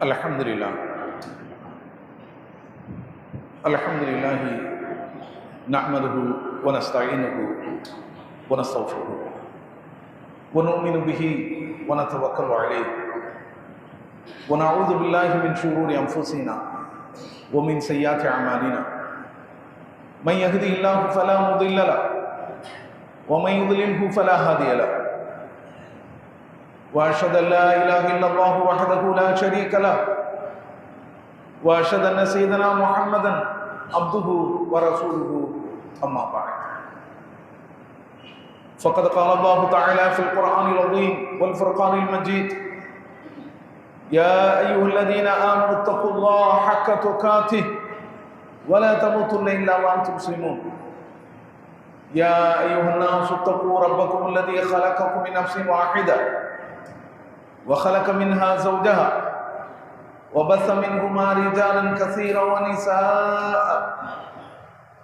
Alhamdulillah. Alhamdulillahi na'maduhu wa nasta'inuhu wa nastaghfiruhu wa nu'minu bihi wa natawakkalu alayhi wa na'udzu billahi min shururi anfusina wa min sayyiati a'malina man yahdihillahu fala mudilla lahu wa man yudlilhu fala hadiya lahu wa ashhadu an la ilaha illallah wahdahu la sharika lahu wa ashhadu anna sayyidana Muhammadan abduhu wa rasuluhu amma ba'd. Faqad qala Allah ta'ala fil Qur'anil 'azim wal Furqanil Majid, ya ayyuhalladhina amanu ittaqullaha haqqa tuqatih wa la tamutunna illa wa antum muslimun. Ya ayyuhan nasu ittaqu rabbakum alladhi khalaqakum min nafsin wahidah wa khalaqa minha zawjaha وبث منهما رجالا كثيرا ونساء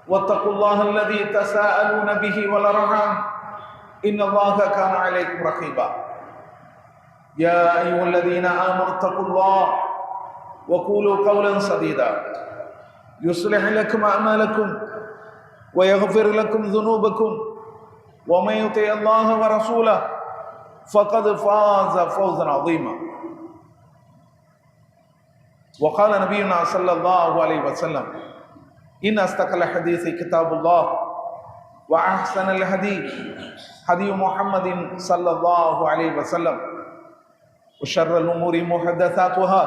واتقوا الله الذي تساءلون به والأرحام إن الله كان عليكم رقيبا. يا أيها الذين آمنوا اتقوا الله وقولوا قولا سديدا يصلح لكم أعمالكم ويغفر لكم ذنوبكم ومن يطع الله ورسوله فقد فاز فوزا عظيما. وقال نبينا صلى الله عليه وسلم إن أصدق الحديث كتاب الله وأحسن الهدي هدي محمد صلى الله عليه وسلم وشر الأمور محدثاتها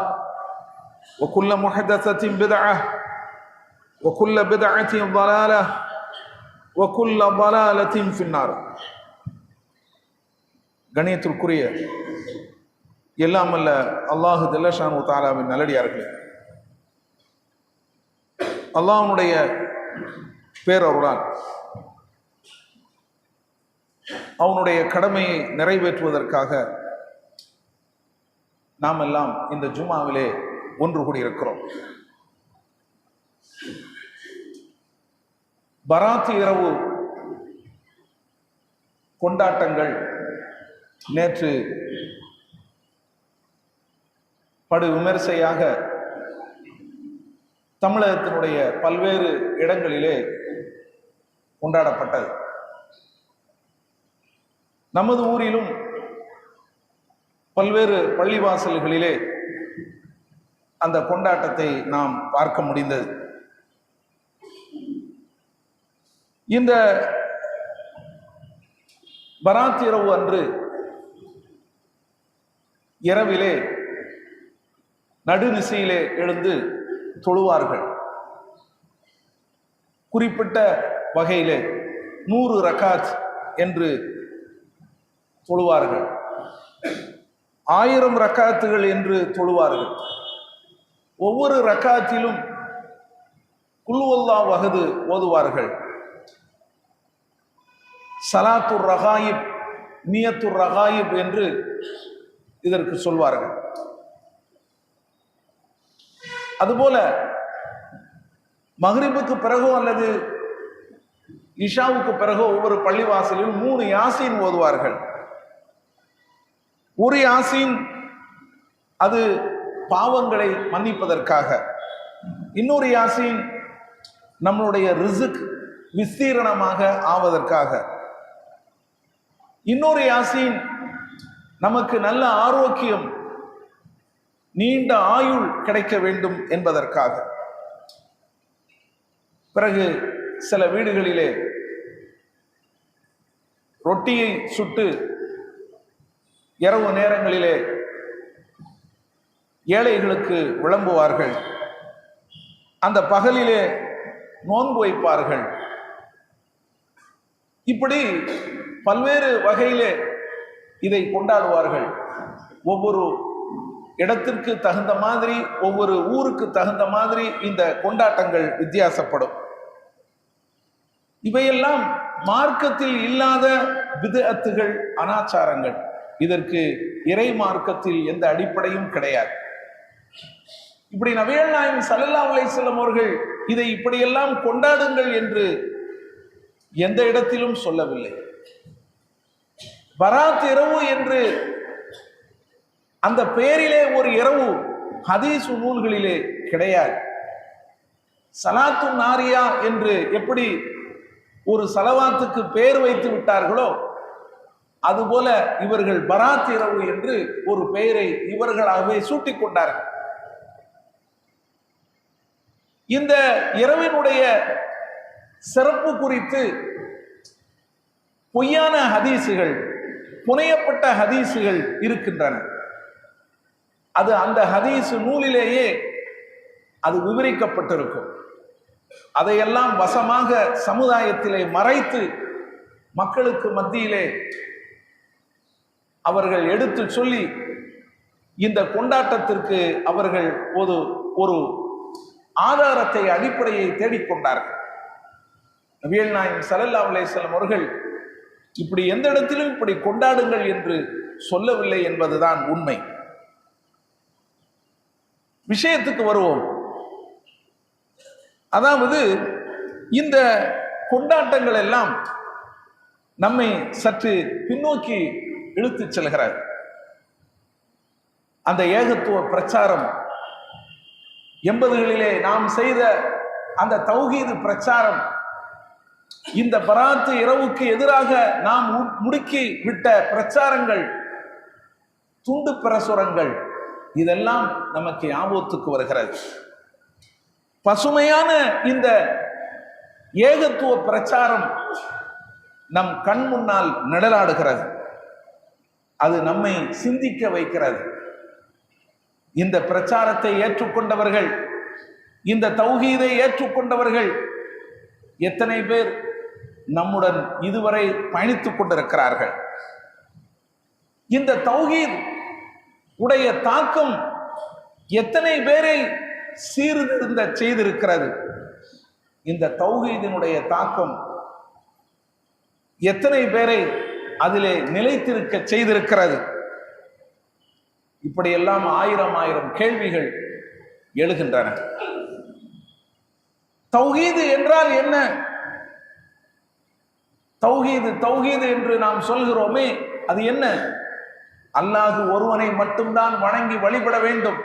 وكل محدثة بدعة وكل بدعة ضلالة وكل ضلالة في النار. கணியத்திற்குரிய எல்லாம் அல்ல அல்லாஹு ஜல்லஷானு தஆலாவின் நல்லடியார்களே, அல்லாஹ்வுடைய பேரருளால் அவனுடைய கடமையை நிறைவேற்றுவதற்காக நாம் எல்லாம் இந்த ஜும்மாவிலே ஒன்று கூடியிருக்கிறோம். பராத் இரவு கொண்டாட்டங்கள் நேற்று படு விமர்சையாக தமிழகத்தினுடைய பல்வேறு இடங்களிலே கொண்டாடப்பட்டது. நமது ஊரிலும் பல்வேறு பள்ளிவாசல்களிலே அந்த கொண்டாட்டத்தை நாம் பார்க்க முடிந்தது. இந்த பராத் இரவு அன்று இரவிலே நடுநிசையிலே எழுந்து தொழுவார்கள். குறிப்பிட்ட வகையிலே 100 ரக்காத் என்று தொழுவார்கள், 1000 ரக்காத்துகள் என்று தொழுவார்கள். ஒவ்வொரு ரக்காத்திலும் குல் வல்லாஹு அஹது ஓதுவார்கள். சலாத்துர் ரகாயிப், நியத்துர் ரகாயிப் என்று இதற்கு சொல்வார்கள். அதுபோல மக்ரிபுக்கு பிறகோ அல்லது இஷாவுக்கு பிறகோ ஒவ்வொரு பள்ளிவாசலில் 3 யாசீன் ஓதுவார்கள். ஒரு யாசீன் அது பாவங்களை மன்னிப்பதற்காக, இன்னொரு யாசீன் நம்மளுடைய ரிஸ்க் விஸ்தீரணமாக ஆவதற்காக, இன்னொரு யாசீன் நமக்கு நல்ல ஆரோக்கியம் நீண்ட ஆயுள் கிடைக்க வேண்டும் என்பதற்காக. பிறகு சில வீடுகளிலே ரொட்டியை சுட்டு இரவு நேரங்களிலே ஏழைகளுக்கு விளம்புவார்கள். அந்த பகலிலே நோன்பு வைப்பார்கள். இப்படி பல்வேறு வகையிலே இதை கொண்டாடுவார்கள். ஒவ்வொரு இடத்திற்கு தகுந்த மாதிரி, ஒவ்வொரு ஊருக்கு தகுந்த மாதிரி இந்த கொண்டாட்டங்கள் வித்தியாசப்படும். இவையெல்லாம் மார்க்கத்தில் இல்லாத பித்அத்துகள், அனாச்சாரங்கள். இதற்கு இறை மார்க்கத்தில் எந்த அடிப்படையும் கிடையாது. இப்படி நபிகள் நாயகம் ஸல்லல்லாஹு அலைஹி வஸல்லம் அவர்கள் இதை இப்படியெல்லாம் கொண்டாடுங்கள் என்று எந்த இடத்திலும் சொல்லவில்லை. பராத் இரவு என்று அந்த பெயரிலே ஒரு இரவு ஹதீஸ் நூல்களிலே கிடையாது. சலாத்து நாரியா என்று எப்படி ஒரு சலவாத்துக்கு பெயர் வைத்து விட்டார்களோ அதுபோல இவர்கள் பராத் இரவு என்று ஒரு பெயரை இவர்களாகவே சூட்டிக் கொண்டார்கள். இந்த இரவினுடைய சிறப்பு குறித்து பொய்யான ஹதீசுகள், புனையப்பட்ட ஹதீசுகள் இருக்கின்றன. அது அந்த ஹதீஸ் நூலிலேயே அது விவரிக்கப்பட்டிருக்கும். அதையெல்லாம் வசமாக சமுதாயத்திலே மறைத்து மக்களுக்கு மத்தியிலே அவர்கள் எடுத்து சொல்லி இந்த கொண்டாட்டத்திற்கு அவர்கள் ஒரு ஆதாரத்தை, அடிப்படையை தேடிக்கொண்டார்கள். நபிகள் நாயகம் ஸல்லல்லாஹு அலைஹி வஸல்லம் அவர்கள் இப்படி எந்த இடத்திலும் இப்படி கொண்டாடுங்கள் என்று சொல்லவில்லை என்பதுதான் உண்மை. விஷயத்துக்கு வருவோம். அதாவது இந்த கொண்டாட்டங்கள் எல்லாம் நம்மை சற்று பின்னோக்கி இழுத்துச் செல்கிறார். அந்த ஏகத்துவ பிரச்சாரம் 80களிலே நாம் செய்த அந்த தௌஹீது பிரச்சாரம், இந்த பராத்து இரவுக்கு எதிராக நாம் முடுக்கி விட்ட பிரச்சாரங்கள், துண்டு பிரசுரங்கள், இதெல்லாம் நமக்கு ஞாபகத்துக்கு வருகிறது. பசுமையான இந்த ஏகத்துவ பிரச்சாரம் நம் கண் முன்னால் நிழலாடுகிறது. அது நம்மை சிந்திக்க வைக்கிறது. இந்த பிரச்சாரத்தை ஏற்றுக்கொண்டவர்கள், இந்த தௌஹீதை ஏற்றுக்கொண்டவர்கள் எத்தனை பேர் நம்முடன் இதுவரை பயணித்துக் கொண்டிருக்கிறார்கள்? இந்த தௌஹீத் உடைய தாக்கம் எத்தனை பேரை சீர்திருந்த செய்திருக்கிறது? இந்த தௌஹீதினுடைய தாக்கம் எத்தனை பேரை அதிலே நிலைத்திருக்க செய்திருக்கிறது? இப்படியெல்லாம் ஆயிரம் ஆயிரம் கேள்விகள் எழுகின்றன. தௌஹீது என்றால் என்ன? தௌஹீது என்று நாம் சொல்கிறோமே, அது என்ன? அல்லாஹ் ஒருவனை மட்டும்தான் வணங்கி வழிபட வேண்டும்.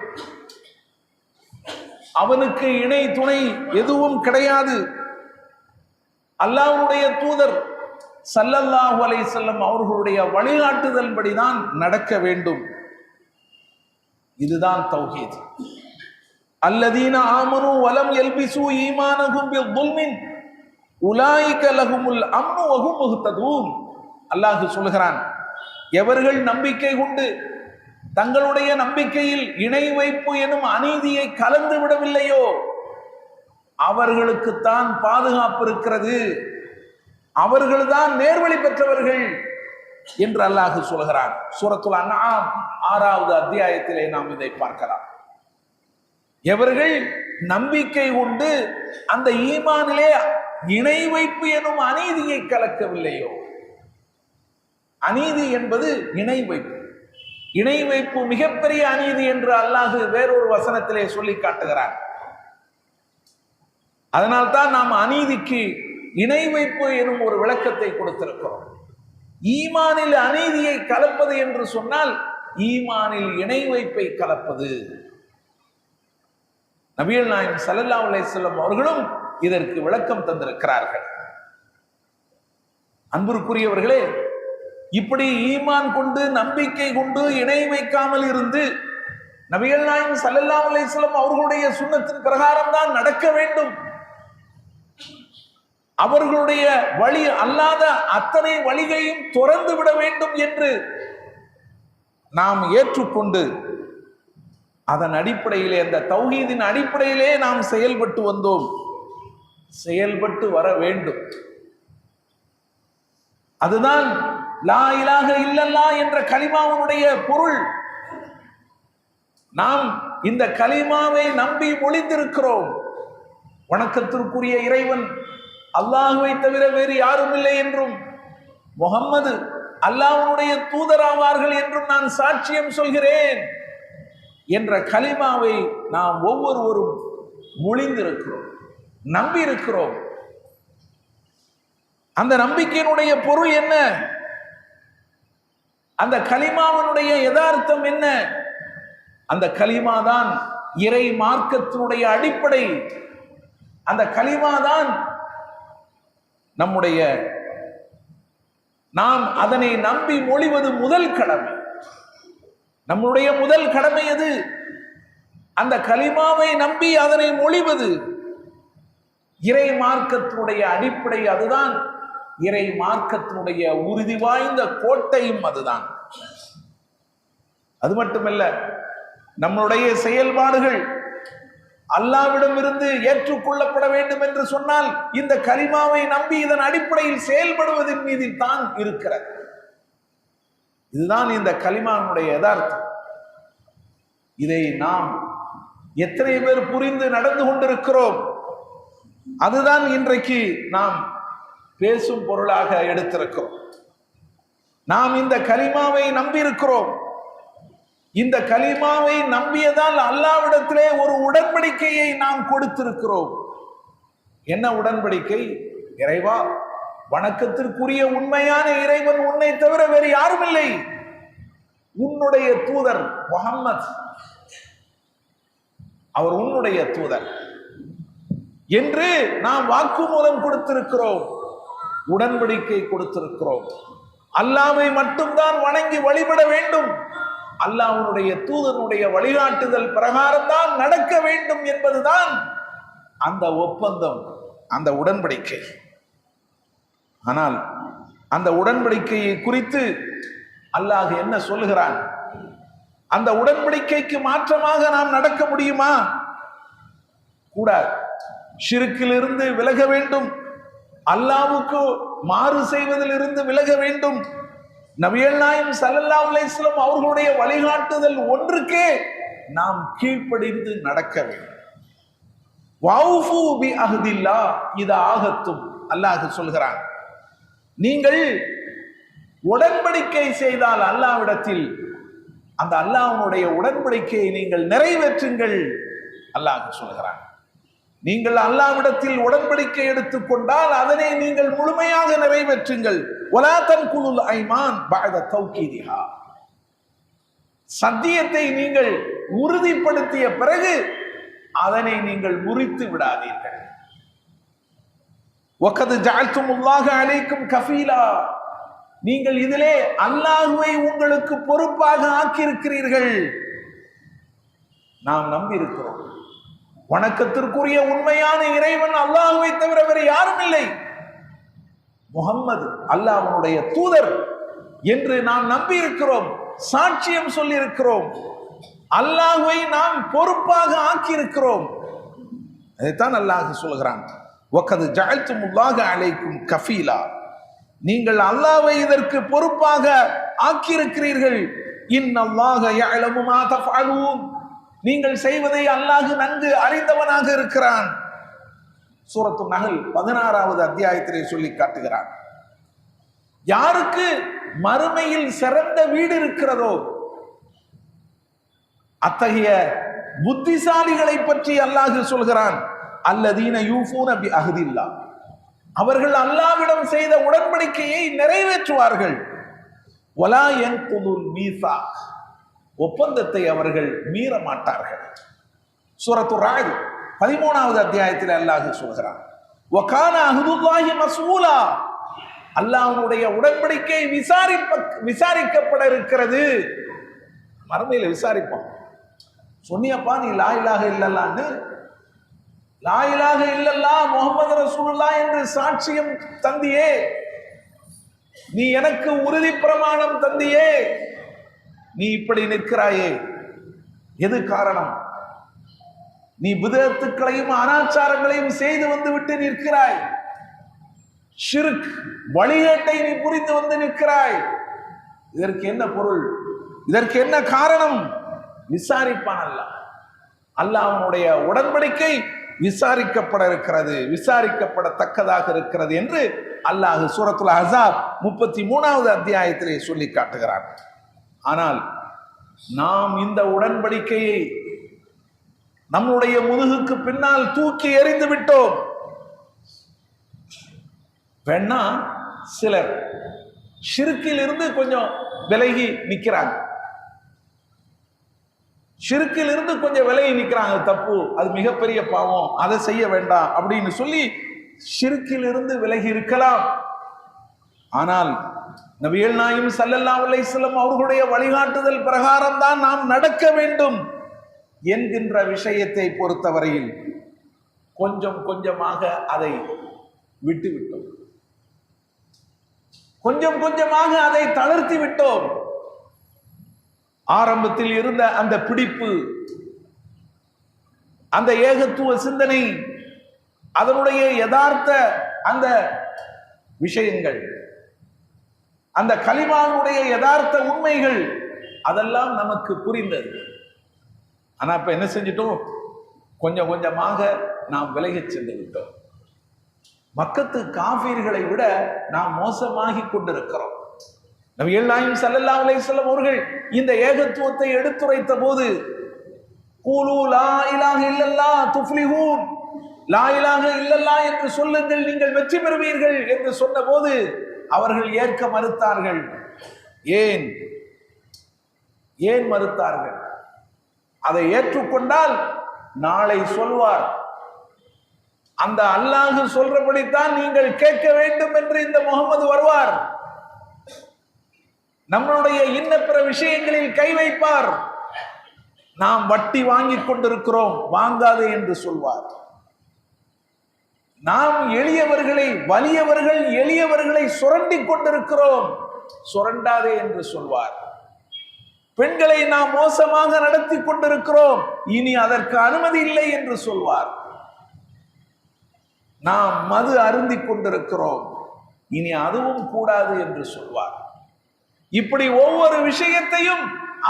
அவனுக்கு இணை துணை எதுவும் கிடையாது. அல்லாஹ்வுடைய தூதர் ஸல்லல்லாஹு அலைஹி வஸல்லம் அவர்களுடைய வழிகாட்டுதல்படிதான் நடக்க வேண்டும். இதுதான் தௌஹீத். அல்லதீன ஆமனு வலம் யல்பிசு ஈமானஹும் பில்துல்மின் உலாயிக லஹுமுல் அம்னு வஹும் முஹ்ததூன். அல்லாஹ் சொல்கிறான், எவர்கள் நம்பிக்கை கொண்டு தங்களுடைய நம்பிக்கையில் இணை வைப்பு எனும் அநீதியை கலந்து விடவில்லையோ அவர்களுக்குத்தான் பாதுகாப்பு இருக்கிறது, அவர்கள்தான் நேர்வழி பெற்றவர்கள் என்று அல்லாஹ் சொல்கிறான். சூரத்துல் அன்ஆம் 6வது அத்தியாயத்திலே நாம் இதை பார்க்கலாம். எவர்கள் நம்பிக்கை கொண்டு அந்த ஈமானிலே இணை வைப்பு எனும் அநீதியை கலக்கவில்லையோ. அநீதி என்பது இணை வைப்பு. இணை வைப்பு மிகப்பெரிய அநீதி என்று அல்லாஹ் வேறொரு வசனத்திலே சொல்லி காட்டுகிறார். அதனால்தான் நாம் அநீதிக்கு இணை வைப்பு எனும் ஒரு விளக்கத்தை கொடுத்திருக்கிறோம். ஈமானில் அநீதியை கலப்பது என்று சொன்னால் ஈமானில் இணை வைப்பை கலப்பது. நபிகள் நாயகம் ஸல்லல்லாஹு அலைஹி வஸல்லம் அவர்களும் இதற்கு விளக்கம் தந்திருக்கிறார்கள். அன்பிற்குரியவர்களே, இப்படி ஈமான் கொண்டு நம்பிக்கை கொண்டு இணை வைக்காமல் இருந்து நபிகள் நாயகம் ஸல்லல்லாஹு அலைஹி வஸல்லம் அவர்களுடைய சுன்னத்தின் பிரகாரம் தான் நடக்க வேண்டும். அவர்களுடைய வழி அல்லாத அத்தனை வழியையும் துறந்து விட வேண்டும் என்று நாம் ஏற்றுக்கொண்டு அதன் அடிப்படையிலே, அந்த தௌஹீதின் அடிப்படையிலே நாம் செயல்பட்டு வந்தோம், செயல்பட்டு வர வேண்டும். அதுதான் லா இலாஹ இல்லல்லாஹ் என்ற கலிமாவுடைய பொருள். நாம் இந்த கலிமாவை நம்பி மொழிந்திருக்கிறோம். வணக்கத்திற்குரிய இறைவன் அல்லாஹ்வை தவிர வேறு யாரும் இல்லை என்றும், முஹம்மது அல்லாஹ்வுடைய தூதராவார்கள் என்றும் நான் சாட்சியம் சொல்கிறேன் என்ற கலிமாவை நாம் ஒவ்வொருவரும் மொழிந்திருக்கிறோம், நம்பி இருக்கிறோம். அந்த நம்பிக்கையினுடைய பொருள் என்ன? அந்த கலிமாவினுடைய யதார்த்தம் என்ன? அந்த கலிமா தான் இறை மார்க்கத்தினுடைய அடிப்படை. அந்த கலிமா தான் நம்முடைய, நாம் அதனை நம்பி மொழிவது முதல் கடமை. நம்முடைய முதல் கடமை எது? அந்த கலிமாவை நம்பி அதனை மொழிவது. இறை மார்க்கத்தினுடைய அடிப்படை அதுதான். இறை மார்க்கத்தினுடைய உறுதி வாய்ந்த கோட்டையும் அதுதான். அது மட்டுமல்ல, நம்முடைய செயல்பாடுகள் அல்லாஹ்விடமிருந்து ஏற்றுக்கொள்ளப்பட வேண்டும் என்று சொன்னால் இந்த கலிமாவை நம்பி இதன் அடிப்படையில் செயல்படுவதன் மீது தான் இருக்கிறது. இதுதான் இந்த கலிமாவுடைய யதார்த்தம். இதை நாம் எத்தனை பேர் புரிந்து நடந்து கொண்டிருக்கிறோம்? அதுதான் இன்றைக்கு நாம் பேசும் பொருளாக எடுத்திருக்கிறோம். நாம் இந்த கலிமாவை நம்பி இருக்கிறோம். இந்த கலிமாவை நம்பியதால் அல்லாஹ்விடத்திலே ஒரு உடன்படிக்கையை நாம் கொடுத்திருக்கிறோம். என்ன உடன்படிக்கை? இறைவா, வணக்கத்திற்குரிய உண்மையான இறைவன் உன்னை தவிர வேறு யாரும் இல்லை. உன்னுடைய தூதர் முஹம்மத், அவர் உன்னுடைய தூதர் என்று நாம் வாக்குமூலம் கொடுத்திருக்கிறோம், உடன்படிக்கை கொடுத்திருக்கிறோம். அல்லாஹ்வை மட்டும்தான் வணங்கி வழிபட வேண்டும், அல்லாஹ்வுடைய தூதனுடைய வழிகாட்டுதல் பிரகாரம் தான் நடக்க வேண்டும் என்பதுதான் அந்த ஒப்பந்தம், அந்த உடன்படிக்கை. ஆனால் அந்த உடன்படிக்கையை குறித்து அல்லாஹ் என்ன சொல்லுகிறான்? அந்த உடன்படிக்கைக்கு மாற்றமாக நாம் நடக்க முடியுமா? கூடாது. ஷிர்க்கிலிருந்து விலக வேண்டும், அல்லாஹ்வுக்கு மாறு செய்வதிலிருந்து விலக வேண்டும். நபிகள் நாயகம் ஸல்லல்லாஹு அலைஹி வஸல்லம் அவர்களுடைய வழிகாட்டுதல் ஒன்றுக்கே நாம் கீழ்ப்படிந்து நடக்க வேண்டும். வௌஃபு பி அஹ்தில்லாஹ் இதா ஆகத்தும், அல்லாஹ் சொல்கிறான், நீங்கள் உடன்படிக்கை செய்தால் அல்லாஹ்விடத்தில் அந்த அல்லாஹ்வுடைய உடன்படிக்கையை நீங்கள் நிறைவேற்றுங்கள். அல்லாஹ் சொல்கிறான், நீங்கள் அல்லாஹ்விடத்தில் உடன்படிக்கை எடுத்துக்கொண்டால் அதனை நீங்கள் முழுமையாக நிறைவேற்றுங்கள். வலா தன்குலுல் ஐமான் பஅத தௌகீதிஹா, சத்தியத்தை நீங்கள் உறுதிப்படுத்திய பிறகு அதனை நீங்கள் முறித்து விடாதீர்கள். வகத் ஜஅல்துமுல்லாஹ அலைக்கும் கஃபீலா, நீங்கள் இதிலே அல்லாஹ்வை உங்களுக்கு பொறுப்பாக ஆக்கியிருக்கிறீர்கள். நாம் நம்பி இருக்கிறோம், வணக்கத்திற்குரிய உண்மையான இறைவன் அல்லாஹ்வை தவிர வேறு யாரும் இல்லை, முஹம்மது அல்லாஹ்வுடைய தூதர் என்று நாம் நம்பி இருக்கிறோம், சாட்சியம் சொல்லி இருக்கிறோம், அல்லாஹ்வை நாம் பொறுப்பாக ஆக்கி இருக்கிறோம். அதைத்தான் அல்லாஹ் சொல்கிறான், வகத் ஜஅல்துமுல்லாஹ அலைக்கும் கஃபீலா, நீங்கள் அல்லாஹ்வை இதற்கு பொறுப்பாக ஆக்கியிருக்கிறீர்கள். இன்னல்லாஹ யஅலமு மா தஃஅலூன், நீங்கள் செய்வதை அல்லாஹ் நன்கு அறிந்தவனாக இருக்கிறான். சூரத்து நஹல் 16வது அத்தியாயத்திலே சொல்லி காட்டுகிறான். யாருக்கு மறுமையில் சிறந்த வீடு இருக்கிறதோ அத்தகைய புத்திசாலிகளை பற்றி அல்லாஹ் சொல்கிறான், அல்லதீன யூஃபூன பி அஹ்தில்லாஹ், அவர்கள் அல்லாஹ்விடம் செய்த உடன்படிக்கையை நிறைவேற்றுவார்கள். வலா யன்குதுல் மீசாக், ஒப்பந்தத்தை அவர்கள் மீற மாட்டார்கள். சூரத்து ராத் 13வது அத்தியாயத்தில் அல்லாஹ் சொல்கிறான், வகான அஹ்துல்லாஹி மஸ்ஊலா, அல்லாஹ்வுடைய உடன்படிக்கை விசாரிக்கப்பட இருக்கிறது. மறுமையில விசாரிப்போம். சொன்னியப்பா நீ லா இலாஹ இல்லல்லாஹ்னு, லா இலாஹ இல்லல்லாஹ் முஹம்மது ரசூலுல்லாஹ் என்று சாட்சியம் தந்தியே, நீ எனக்கு உறுதி பிரமாணம் தந்தியே, நீ இப்படி நிற்கிறாயே, எது காரணம்? நீ பிதஅத்துக்களையும் அனாச்சாரங்களையும் செய்து வந்து விட்டு நிற்கிறாய், ஷிர்க் வழிகேட்டை நீ புரிந்து வந்து நிற்கிறாய், இதற்கு என்ன பொருள்? இதற்கு என்ன காரணம்? விசாரிப்பான் அல்லாஹ். அல்லாஹ்வுடைய உடன்படிக்கை விசாரிக்கப்பட இருக்கிறது, விசாரிக்கப்படத்தக்கதாக இருக்கிறது என்று அல்லாஹ் சூரத்துல் அஹ்ஸாப் 33வது அத்தியாயத்திலே சொல்லி காட்டுகிறான். ஆனால் நாம் இந்த உடன்படிக்கையை நம்முடைய முதுகுக்கு பின்னால் தூக்கி எறிந்து விட்டோம். வேணா சிலர் ஷிர்க்கில் இருந்து கொஞ்சம் விலகி நிற்கிறாங்க. ஷிர்கில் இருந்து கொஞ்சம் விலகி நிற்கிறாங்க, தப்பு, அது மிகப்பெரிய பாவம், அதை செய்ய வேண்டாம் அப்படின்னு சொல்லி ஷிர்கில் இருந்து விலகி இருக்கலாம். ஆனால் நபிகள் நாயகம் ஸல்லல்லாஹு அலைஹி வஸல்லம் அவர்களுடைய வழிகாட்டுதல் பிரகாரம் தான் நாம் நடக்க வேண்டும் என்கின்ற விஷயத்தை பொறுத்தவரையில் கொஞ்சம் கொஞ்சமாக அதை விட்டுவிட்டோம், கொஞ்சம் கொஞ்சமாக அதை தளர்த்தி விட்டோம். ஆரம்பத்தில் இருந்த அந்த பிடிப்பு, அந்த ஏகத்துவ சிந்தனை, அதனுடைய யதார்த்த அந்த விஷயங்கள், அந்த கலிமாவுடைய யதார்த்த உண்மைகள் அதெல்லாம் நமக்கு புரிந்தது. ஆனா இப்ப என்ன செஞ்சிட்டோம்? கொஞ்சம் கொஞ்சமாக நாம் விலகி சென்று விட்டோம். மக்கத்து காஃபிர்களை விட நாம் மோசமாகி கொண்டிருக்கிறோம். நபிகள் நாயகம் ஸல்லல்லாஹு அலைஹி வஸல்லம் அவர்கள் இந்த ஏகத்துவத்தை எடுத்துரைத்த போது கூலு லா இலாஹ இல்லல்லாஹ் துஃப்லிஹூன், லா இலாஹ இல்லல்லாஹ் என்று சொல்லுங்கள், நீங்கள் வெற்றி பெறுவீர்கள் என்று சொன்ன போது அவர்கள் ஏற்க மறுத்தார்கள். ஏன் மறுத்தார்கள்? அதை ஏற்றுக்கொண்டால் நாளை சொல்வார், அந்த அல்லாஹ் சொல்றபடித்தான் நீங்கள் கேட்க வேண்டும் என்று இந்த முகமது வருவார், நம்மளுடைய இன்ன பிற விஷயங்களில் கை வைப்பார், நாம் வட்டி வாங்கி கொண்டிருக்கிறோம், வாங்காதே என்று சொல்வார், நாம் எளியவர்களை, வலியவர்கள் எளியவர்களை சுரண்டி கொண்டிருக்கிறோம், சுரண்டாதே என்று சொல்வார், பெண்களை நாம் மோசமாக நடத்தி கொண்டிருக்கிறோம், இனி அதற்கு அனுமதி இல்லை என்று சொல்வார், நாம் மது அருந்தி கொண்டிருக்கிறோம், இனி அதுவும் கூடாது என்று சொல்வார். இப்படி ஒவ்வொரு விஷயத்தையும்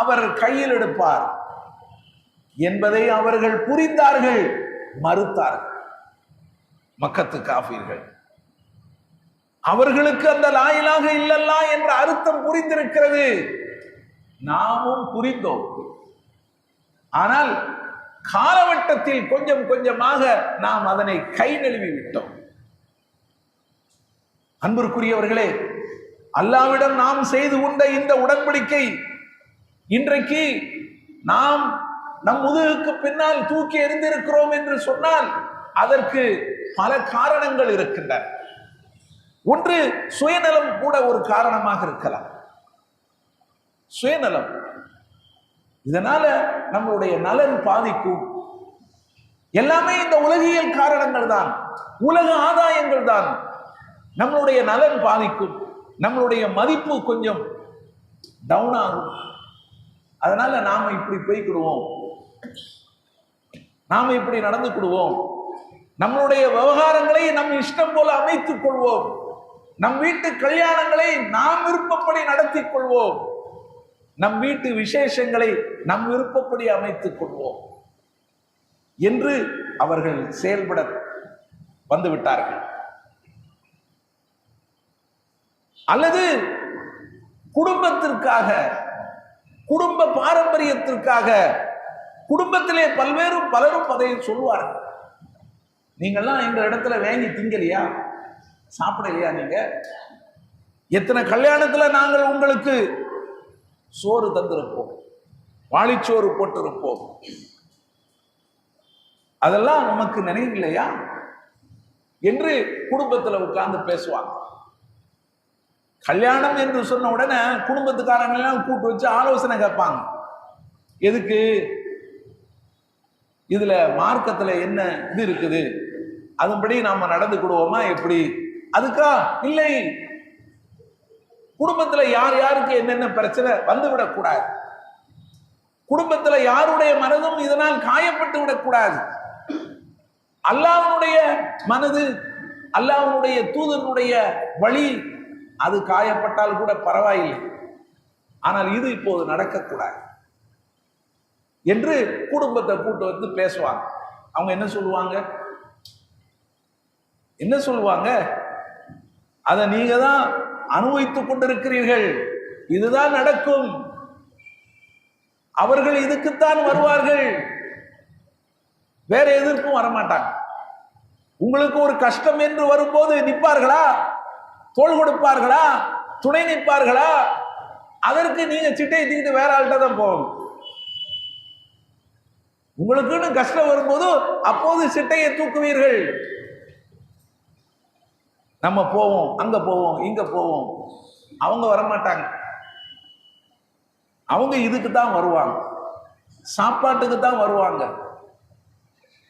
அவர் கையில் எடுப்பார் என்பதை அவர்கள் புரிந்தார்கள், மறுத்தார்கள். மக்கத்து காஃபிர்கள், அவர்களுக்கு அந்த லா இலாஹ இல்லல்லாஹ் என்ற அர்த்தம் புரிந்திருக்கிறது, நாமும் புரிந்தோம். ஆனால் காலவட்டத்தில் கொஞ்சம் கொஞ்சமாக நாம் அதனை கை நழுவி விட்டோம். அன்பிற்குரியவர்களே, அல்லாஹ்விடம் நாம் செய்து கொண்ட இந்த உடன்படிக்கை இன்றைக்கு நாம் நம் முதுகுக்கு பின்னால் தூக்கி எறிந்திருக்கிறோம் என்று சொன்னால் அதற்கு பல காரணங்கள் இருக்கின்றன. ஒன்று, சுயநலம் கூட ஒரு காரணமாக இருக்கலாம். சுயநலம், இதனால நம்மளுடைய நலன் பாதிக்கும். எல்லாமே இந்த உலகியல் காரணங்கள் தான், உலக ஆதாயங்கள் தான். நம்மளுடைய நலன் பாதிக்கும், நம்மளுடைய மதிப்பு கொஞ்சம் டவுன் ஆகும். அதனால நாம இப்படி போய்க்கிடுவோம், நாம இப்படி நடந்துக்கிடுவோம், நம்மளுடைய விவகாரங்களை நம் இஷ்டம் போல அமைத்துக் கொள்வோம், நம் வீட்டு கல்யாணங்களை நாம் விருப்பப்படி நடத்தி கொள்வோம், நம் வீட்டு விசேஷங்களை நம் விருப்பப்படி அமைத்துக் கொள்வோம் என்று அவர்கள் செயல்பட வந்துவிட்டார்கள். அல்லது குடும்பத்திற்காக, குடும்ப பாரம்பரியத்திற்காக, குடும்பத்திலே பலரும் அதை சொல்வார்கள். நீங்கள்லாம் எங்க இடத்துல வாங்கி திங்கலையா, சாப்பிடலையா? நீங்க எத்தனை கல்யாணத்துல நாங்கள் உங்களுக்கு சோறு தந்திருப்போம், வாளிச்சோறு போட்டிருப்போம், அதெல்லாம் நமக்கு நினைவில்லையா என்று குடும்பத்தில் உட்கார்ந்து பேசுவாங்க. கல்யாணம் என்று சொன்ன உடனே குடும்பத்துக்காரங்களெல்லாம் கூட்டு வச்சு ஆலோசனை கேட்பாங்க. எதுக்கு? இதுல மார்க்கத்துல என்ன இது இருக்குது, அதன்படி நாம நடந்துக்கிடுவோமா எப்படி? அதுக்கா? இல்லை, குடும்பத்துல யார் யாருக்கு என்னென்ன பிரச்சனை வந்துவிடக் கூடாது, குடும்பத்துல யாருடைய மனதும் இதனால் காயப்பட்டு விடக்கூடாது. அல்லாஹ்வுடைய மனது, அல்லாஹ்வுடைய தூதனுடைய வழி அது காயப்பட்டால் கூட பரவாயில்லை, ஆனால் இது இப்போது நடக்கக்கூடாது என்று குடும்பத்தை கூட்டு வந்து பேசுவாங்க. அவங்க என்ன சொல்லுவாங்க? அதை நீங்க தான் அனுபவித்துக் கொண்டிருக்கிறீர்கள், இதுதான் நடக்கும், அவர்கள் இதுக்குத்தான் வருவார்கள், வேற எதற்கும் வரமாட்டாங்க. உங்களுக்கு ஒரு கஷ்டம் என்று வரும்போது நிற்பார்களா? தோள் கொடுப்பார்களா? துணை நிற்பார்களா? அதற்கு நீங்க சிட்டை தூக்கிட்டு வேற ஆள்கிட்ட தான் போகணும். உங்களுக்குன்னு கஷ்டம் வரும்போது அப்போது சிட்டையை தூக்குவீர்கள். நம்ம போவோம், அங்க போவோம், இங்க போவோம். அவங்க வரமாட்டாங்க. அவங்க இதுக்கு தான் வருவாங்க, சாப்பாட்டுக்கு தான் வருவாங்க.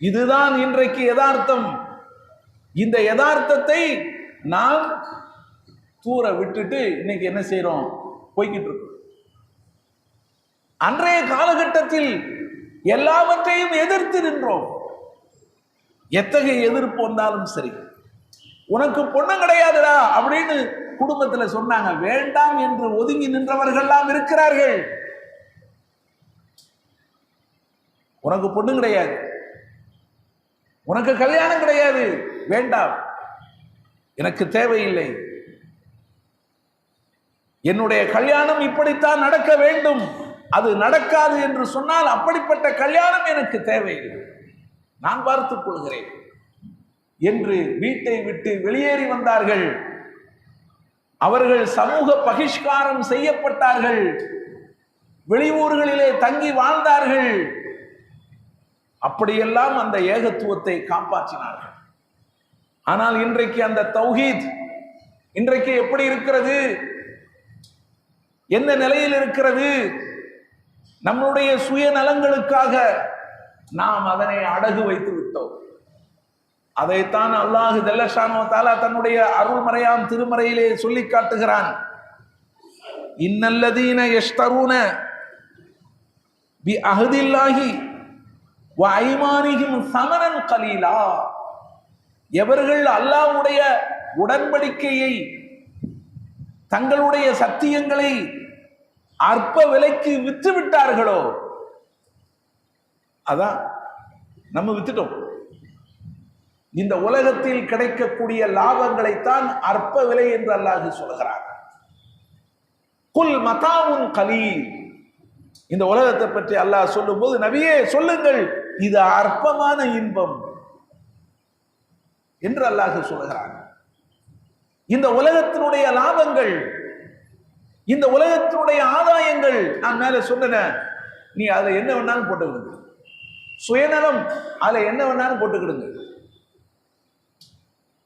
இதுதான் இன்றைக்கு யதார்த்தம். இந்த யதார்த்தத்தை நாம் தூர விட்டுட்டு இன்னைக்கு என்ன செய்யறோம்? போய்கிட்டு இருக்கோம். அன்றைய காலகட்டத்தில் எல்லாவற்றையும் எதிர்த்து நின்றோம். எத்தகைய எதிர்ப்பு வந்தாலும் சரி, உனக்கு பொண்ணு கிடையாதுடா அப்படின்னு குடும்பத்துல சொன்னாங்க, வேண்டாம் என்று ஒதுங்கி நின்றவர்கள்லாம் இருக்கிறார்கள். உனக்கு பொண்ணு கிடையாது, உனக்கு கல்யாணம் கிடையாது, வேண்டாம், எனக்கு தேவையில்லை, என்னுடைய கல்யாணம் இப்படித்தான் நடக்க வேண்டும், அது நடக்காது என்று சொன்னால் அப்படிப்பட்ட கல்யாணம் எனக்கு தேவையில்லை, நான் பார்த்துக் கொள்கிறேன் என்று வீட்டை விட்டு வெளியேறி வந்தார்கள். அவர்கள் சமூக பகிஷ்காரம் செய்யப்பட்டார்கள். வெளியூர்களிலே தங்கி வாழ்ந்தார்கள். அப்படியெல்லாம் அந்த ஏகத்துவத்தை காப்பாற்றினார்கள். ஆனால் இன்றைக்கு அந்த தௌஹீத் இன்றைக்கு எப்படி இருக்கிறது? எந்த நிலையில் இருக்கிறது? நம்முடைய சுயநலங்களுக்காக நாம் அதனை அடகு வைத்து விட்டோம். அதைத்தான் அல்லாஹ் ஜல்லஷானு தஆலா தன்னுடைய அருள்மறையாம் திருமறையிலே சொல்லி காட்டுகிறான். இன்னல்லதீன யஷ்தரூன பி அஹ்தில்லாஹி வ ஐமானிஹிம் ஸமனன் கலீலா. எவர்கள் அல்லாஹ்வுடைய உடன்படிக்கையை, தங்களுடைய சத்தியங்களை அற்ப விலைக்கு விற்று விட்டார்களோ, அதான் நம்ம வித்துட்டோம். இந்த உலகத்தில் கிடைக்கக்கூடிய லாபங்களைத்தான் அற்ப விலை என்று அல்லாஹ் சொல்கிறார். குல் மதாவுன் கலீல். இந்த உலகத்தை பற்றி அல்லாஹ் சொல்லும் போது, நபியே சொல்லுங்கள், இது அற்பமான இன்பம் என்று அல்லாஹ் சொல்கிறார். இந்த உலகத்தினுடைய லாபங்கள், இந்த உலகத்தினுடைய ஆதாயங்கள், நான் மேல சொன்னேன், நீ அதுல என்ன வேணாலும் போட்டுக்கிடுங்க. சுயநலம், அதுல என்ன வேணாலும் போட்டுக்கிடுங்க.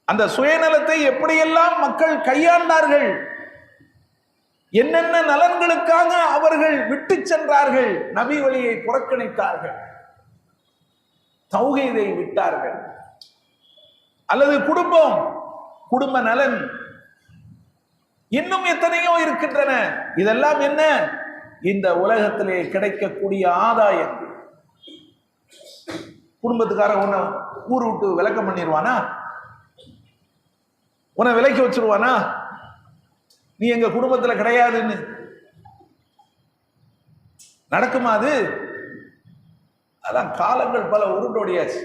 அந்த சுயநலத்தை எப்படியெல்லாம் மக்கள் கையாண்டார்கள், என்னென்ன நலன்களுக்காக அவர்கள் விட்டு சென்றார்கள், நபி வழியை புறக்கணித்தார்கள், தௌஹீதை விட்டார்கள். அல்லது குடும்பம், குடும்ப நலன், இன்னும் எத்தனையோ இருக்கின்றன. இதெல்லாம் என்ன? இந்த உலகத்திலே கிடைக்கக்கூடிய ஆதாயம். குடும்பத்துக்காரன் உன்னை ஊர் விட்டு விலக்கம் பண்ணிடுவானா? உன்னை விலைக்கு வச்சிருவானா? நீ எங்க குடும்பத்துல கிடையாதுன்னு நடக்குமா அது? அதான் காலங்கள் பல உருண்டோடியாச்சு.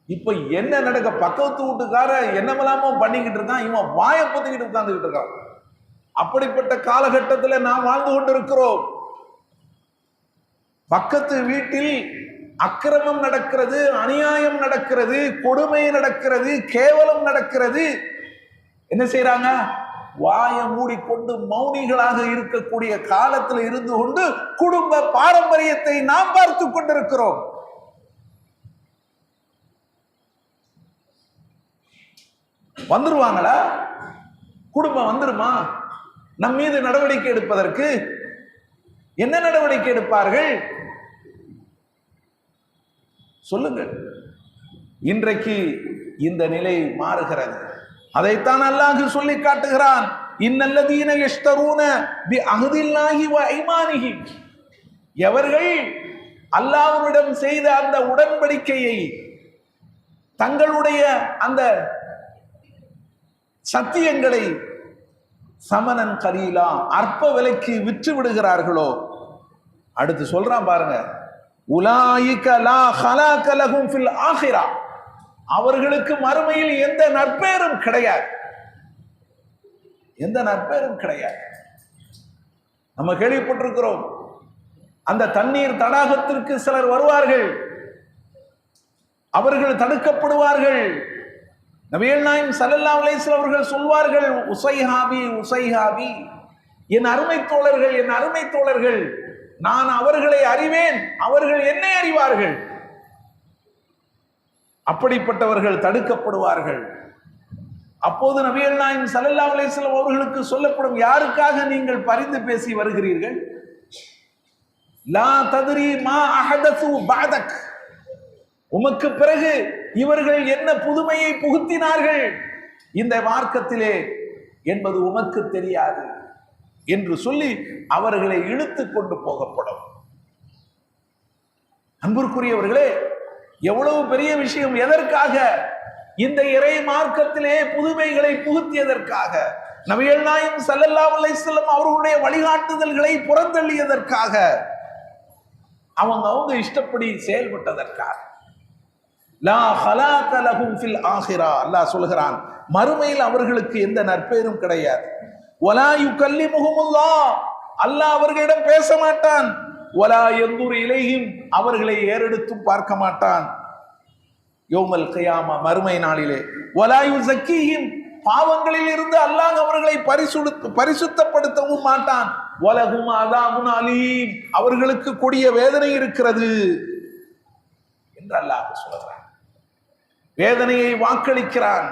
இப்ப என்ன நடக்க, பக்கத்து வீட்டுக்கார என்னமெல்லாமோ பண்ணிக்கிட்டு இருக்கான், இவன் வாயை பொத்திக்கிட்டு உட்கார்ந்துகிட்டு இருக்கான். அப்படிப்பட்ட காலகட்டத்தில் நாம் வாழ்ந்து கொண்டிருக்கிறோம். பக்கத்து வீட்டில் அக்கிரமம் நடக்கிறது, அநியாயம் நடக்கிறது, கொடுமை நடக்கிறது, கேவலம் நடக்கிறது. என்ன செய்யறாங்க? வாயை மூடிக்கொண்டு மௌனிகளாக இருக்கக்கூடிய காலத்தில் இருந்து கொண்டு குடும்ப பாரம்பரியத்தை நாம் பார்த்து கொண்டிருக்கிறோம். வந்துருவாங்களா? குடும்பம் வந்துருமா நம் மீது நடவடிக்கை எடுப்பதற்கு? என்ன நடவடிக்கை எடுப்பார்கள்? சொல்லுங்கள். இன்றைக்கு இந்த நிலை மாறுகிறது. அதைத்தான் அல்லாஹ் சொல்லி காட்டுகிறான். இன்னல்லதீன யஷ்தரூன பி அஹ்தில்லாஹி வ ஐமானிஹி. எவர்கள் அல்லாஹ்விடம் செய்த அந்த உடன்படிக்கையை, தங்களுடைய அந்த சத்தியங்களை சமனன் கலீலா, அற்ப விலைக்கு விற்று விடுகிறார்களோ, அடுத்து சொல்றான் பாருங்க, உலாயிக லா ஹலாக லஹும் ஃபில் ஆகிரா. அவர்களுக்கு மறுமையில் எந்த நற்பெயரும் கிடையாது, எந்த நற்பெயரும் கிடையாது. நம்ம கேள்விப்பட்டிருக்கிறோம், அந்த தண்ணீர் தடாகத்திற்கு சிலர் வருவார்கள், அவர்கள் தடுக்கப்படுவார்கள். நபிகள் நாயகம் ஸல்லல்லாஹு அலைஹி வஸல்லம் அவர்கள் சொல்வார்கள், உசைஹாபி உசைஹாபி, என் அருமை தோழர்கள், என் அருமை தோழர்கள். நான் அவர்களை அறிவேன், அவர்கள் என்னை அறிவார்கள். அப்படிப்பட்டவர்கள் தடுக்கப்படுவார்கள். அப்போது நபிகள் நாயகம் ஸல்லல்லாஹு அலைஹி வஸல்லம் அவர்களுக்கு சொல்லப்படும், யாருக்காக நீங்கள் பரிந்து பேசி வருகிறீர்கள்? லா தத்ரி மா அஹதஸு பஅதக், உமக்கு பிறகு இவர்கள் என்ன புதுமையை புகுத்தினார்கள் இந்த மார்க்கத்திலே என்பது உமக்கு தெரியாது என்று சொல்லி அவர்களை இழுத்து கொண்டு போகப்படும். அன்பிற்குரியவர்களே, எவ்வளவு பெரிய விஷயம்! எதற்காக? இந்த இறை மார்க்கத்திலே புதுமைகளை புகுத்தியதற்காக, நபிகள் நாயகம் ஸல்லல்லாஹு அலைஹி வஸல்லம் அவர்களுடைய வழிகாட்டுதல்களை புறந்தள்ளியதற்காக, அவங்க இஷ்டப்படி செயல்பட்டதற்காக. லா ஹலாக லஹும் ஃபில் ஆஹிரா, அல்லாஹ் சொல்கிறான், மறுமையில் அவர்களுக்கு எந்த நற்பெயரும் கிடையாது. வலா யுகல்லிமுஹுமுல்லாஹ், அல்லாஹ் அவர்களிடம் பேச மாட்டான். வலா யன்துரு இலைஹிம், அவர்களை ஏறெடுத்தும் பார்க்க மாட்டான். யௌமல் கியாமா, மறுமை நாளிலே. வலா யுஸக்கீஹிம், பாவங்களில் இருந்து அல்லாஹ் அவர்களை பரிசுத்தப்படுத்தவும் மாட்டான். வலஹும் அஸாபுன் அலீம், அவர்களுக்கு கொடிய வேதனை இருக்கிறது என்று அல்லாஹ் சொல்கிறான். வேதனையை வாக்களிக்கிறான்,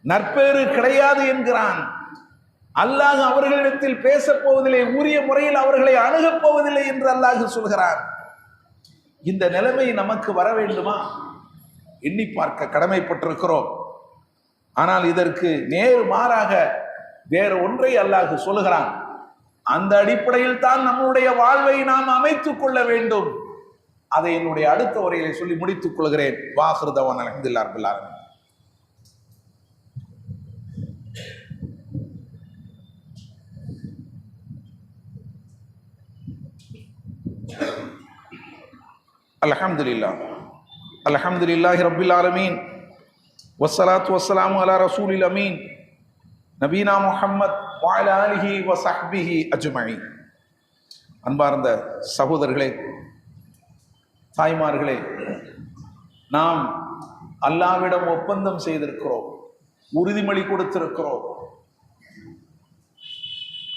நற்பேறு கிடையாது என்கிறான். அல்லாஹ் அவர்களிடத்தில் பேசப் போவதில்லை, உரிய முறையில் அவர்களை அணுகப் போவதில்லை என்று அல்லாஹ் சொல்கிறான். இந்த நிலைமை நமக்கு வர வேண்டுமா? எண்ணி பார்க்க கடமைப்பட்டிருக்கிறோம். ஆனால் இதற்கு நேர் மாறாக வேறு ஒன்றை அல்லாஹ் சொல்கிறான். அந்த அடிப்படையில் தான் நம்முடைய வாழ்வை நாம் அமைத்துக் கொள்ள வேண்டும். அதை என்னுடைய அடுத்த உரையிலே சொல்லி முடித்துக் கொள்கிறேன். வாஹிரு தஅவானா அல்ஹம்துலில்லாஹி ரப்பில் ஆலமீன். அல்ஹம்துலில்லாஹி ரப்பில் ஆலமீன். வஸ்ஸலாத்து வஸ்ஸலாமு அலா ரசூலில் அமீன் நபீனா முஹம்மத் வ அலா ஆலிஹி வ ஸஹ்பிஹி அஜ்மஈன். அன்பார்ந்த சகோதரர்களே, தாய்மார்களே, நாம் அல்லாஹ்விடம் ஒப்பந்தம் செய்திருக்கிறோம், உறுதிமொழி கொடுத்திருக்கிறோம்.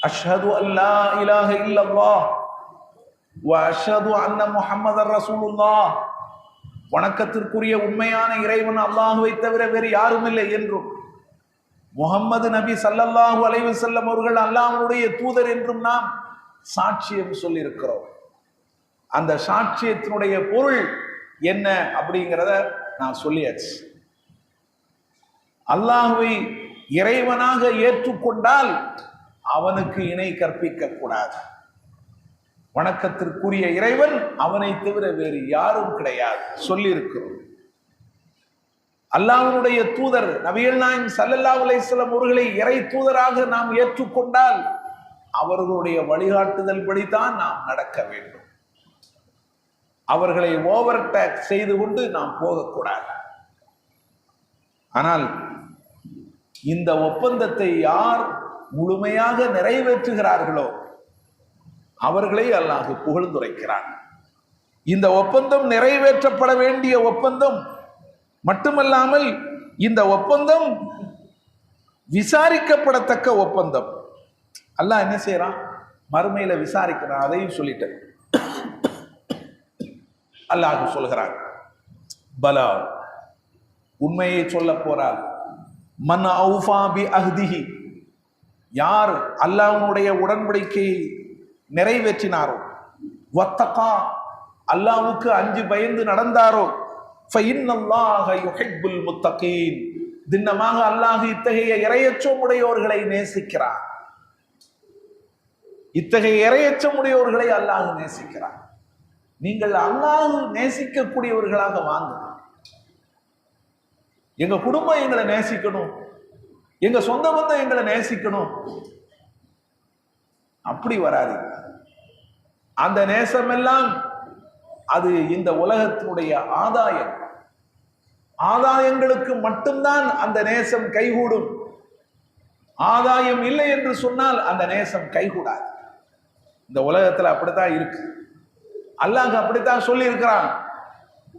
அஷ்ஹது அல்லா இலாஹ இல்லல்லாஹ் வ அஷ்ஹது அன்ன முஹம்மதர் ரசூலுல்லாஹ், வணக்கத்திற்குரிய உண்மையான இறைவன் அல்லாஹ்வை தவிர வேறு யாரும் இல்லை என்றும், முஹம்மது நபி ஸல்லல்லாஹு அலைஹி வஸல்லம் அவர்கள் அல்லாஹ்வுடைய தூதர் என்றும் நாம் சாட்சியம் சொல்லியிருக்கிறோம். அந்த சாட்சியத்தினுடைய பொருள் என்ன அப்படிங்கிறத நான் சொல்லியாச்சு. அல்லாஹ்வை இறைவனாக ஏற்றுக்கொண்டால் அவனுக்கு இணை கற்பிக்க கூடாது. வணக்கத்திற்குரிய இறைவன் அவனை தவிர வேறு யாரும் கிடையாது சொல்லியிருக்கிறோம். அல்லாஹ்வுடைய தூதர் நபிகள் நாயகம் ஸல்லல்லாஹு அலைஹி வஸல்லம் அவர்களை இறை தூதராக நாம் ஏற்றுக்கொண்டால் அவர்களுடைய வழிகாட்டுதல் படிதான் நாம் நடக்க வேண்டும். அவர்களை ஓவர்டேக் செய்து கொண்டு நாம் போகக்கூடாது. ஆனால் இந்த ஒப்பந்தத்தை யார் முழுமையாக நிறைவேற்றுகிறார்களோ அவர்களை அல்லாஹ் புகழ்ந்துரைக்கிறான். இந்த ஒப்பந்தம் நிறைவேற்றப்பட வேண்டிய ஒப்பந்தம் மட்டுமல்லாமல் இந்த ஒப்பந்தம் விசாரிக்கப்படத்தக்க ஒப்பந்தம். அல்லாஹ் என்ன செய்யறான்? மறுமையில விசாரிக்கிறான். அதையும் சொல்லிட்டேன். அல்லாஹ் சொல்கிறான், பலா, உண்மையை சொல்ல போறார். மன் அவுஃபா பி அஹ்திஹி, யார் அல்லாஹ்வுடைய உடன்படிக்கையை நிறைவேற்றினாரோ, வத்தகா, அல்லாஹ்வுக்கு அஞ்சு பயந்து நடந்தாரோ, ஃபஇன்னல்லாஹ யுஹிப்புல் முத்தகீன், திண்ணமாக அல்லாஹ் இத்தகைய இறையச்சம் உடையோர்களை நேசிக்கிறார். இத்தகைய இறையச்சம் உடையோர்களை அல்லாஹ் நேசிக்கிறார். நீங்கள் அல்லாஹ் நேசிக்கக்கூடியவர்களாக வாங்க. எங்க குடும்பம் எங்களை நேசிக்கணும், எங்க சொந்த பந்தம் எங்களை நேசிக்கணும், அப்படி வராது. அந்த நேசம் எல்லாம் அது இந்த உலகத்தினுடைய ஆதாயங்களுக்கு மட்டும்தான் அந்த நேசம் கைகூடும். ஆதாயம் இல்லை என்று சொன்னால் அந்த நேசம் கைகூடாது. இந்த உலகத்துல அப்படித்தான் இருக்கு. அல்லாஹ் அப்படித்தான் சொல்லி இருக்கிறான்.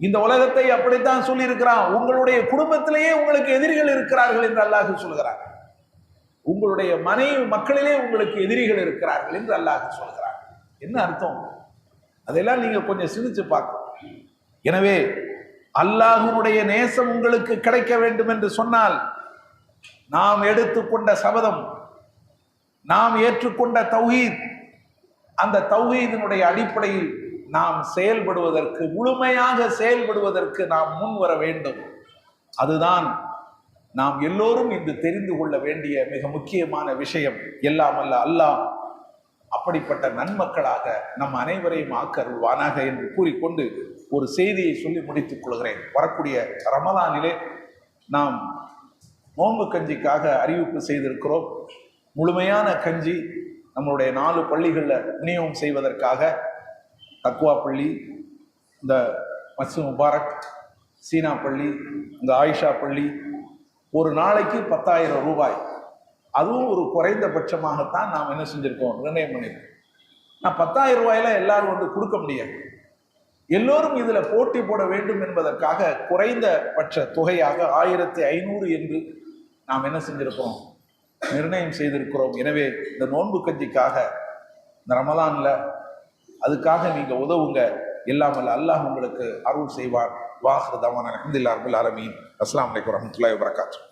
இந்த உலகத்தை அப்படித்தான் சொல்லி இருக்கிறான். உங்களுடைய குடும்பத்திலேயே உங்களுக்கு எதிரிகள் இருக்கிறார்கள் என்று அல்லாஹ் சொல்கிறார். உங்களுடைய மனைவி மக்களிலே உங்களுக்கு எதிரிகள் இருக்கிறார்கள் என்று அல்லாஹ் சொல்கிறார். என்ன அர்த்தம்? அதெல்லாம் நீங்க கொஞ்சம் சிந்திச்சு பார்க்கணும். எனவே அல்லாஹ்வுடைய நேசம் உங்களுக்கு கிடைக்க வேண்டும் என்று சொன்னால் நாம் எடுத்துக்கொண்ட சபதம், நாம் ஏற்றுக்கொண்ட தௌஹீத், அந்த தௌஹீதினுடைய அடிப்படையில் நாம் செயல்படுவதற்கு, முழுமையாக செயல்படுவதற்கு நாம் முன் வர வேண்டும். அதுதான் நாம் எல்லோரும் இன்று தெரிந்து கொள்ள வேண்டிய மிக முக்கியமான விஷயம். எல்லாம் அல்ல அல்லாஹ் அப்படிப்பட்ட நன்மக்களாக நம் அனைவரையும் ஆக்கருள்வானாக என்று கூறிக்கொண்டு ஒரு செய்தியை சொல்லி முடித்துக் கொள்கிறேன். வரக்கூடிய ரமலானிலே நாம் நோன்பு கஞ்சிக்காக அறிவிப்பு செய்திருக்கிறோம். முழுமையான கஞ்சி நம்மளுடைய 4 பள்ளிகளில் விநியோகம் செய்வதற்காக தக்குவா பள்ளி, இந்த மஸ்ஜித் முபாரக், சீனா பள்ளி, இந்த ஆயிஷா பள்ளி, ஒரு நாளைக்கு 10,000 ரூபாய், அதுவும் ஒரு குறைந்தபட்சமாகத்தான் நாம் என்ன செஞ்சிருக்கோம், நிர்ணயம் பண்ணியிருக்கோம். நான் 10,000 ரூபாயில எல்லாரும் வந்து கொடுக்க முடியாது. எல்லோரும் இதுல போட்டி போட வேண்டும் என்பதற்காக குறைந்தபட்ச தொகையாக 1500 என்று நாம் என்ன செஞ்சிருக்கிறோம், நிர்ணயம் செய்திருக்கிறோம். எனவே இந்த நோன்பு கஞ்சிக்காக இந்த ரமலான்ல அதுக்காக நீங்க உதவுங்க. எல்லாம் அல்ல அல்லாஹ் உங்களுக்கு அருள் செய்வார். வாஹிரு தவானா அல்ஹம்துலில்லாஹி ரப்பில் ஆலமீன். அஸ்ஸலாமு அலைக்கும் வரஹ்மத்துல்லாஹி வபரகாத்துஹு.